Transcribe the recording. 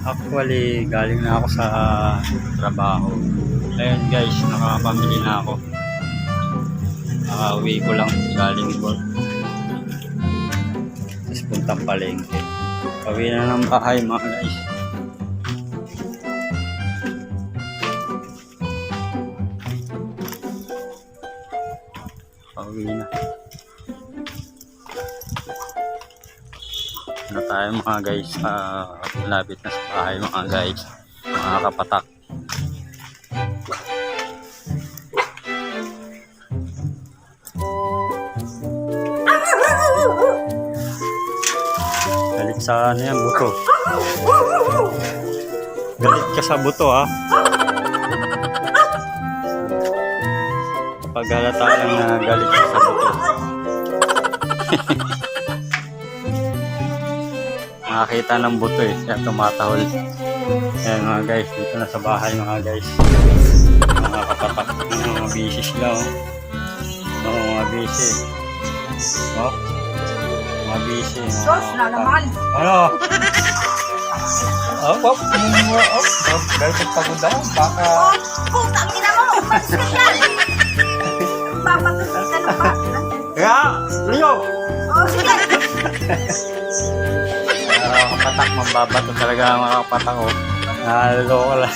Actually, galing na ako sa trabaho. Ayun guys, nakapamili na ako. Uwi ko lang galing work. Tapos puntang palengke. Uwi na ng bahay mga guys. Uwi na. Na tayo mga guys, malapit na sa bahay mga guys, mga kapatak. Galit sa ano yan, buto. Galit ka sa buto ha. Kapag halata lang na galit ka sa buto. Nakakita ng buto eh, kaya tumatahol. Ayan mga guys, dito na sa bahay mga guys. Mga kapatak, mga busy sila oh. Mga busy. Oh, mga busy. Sos na naman. Ano? Oh, dahil pagpagod ako, baka... Putang ina mo! Magsik yan! Papatusin ka na ba? Kaya, Leo! Oh, sige! Kapatak, mababato talaga ang mga kapatak ko. Naloko lang.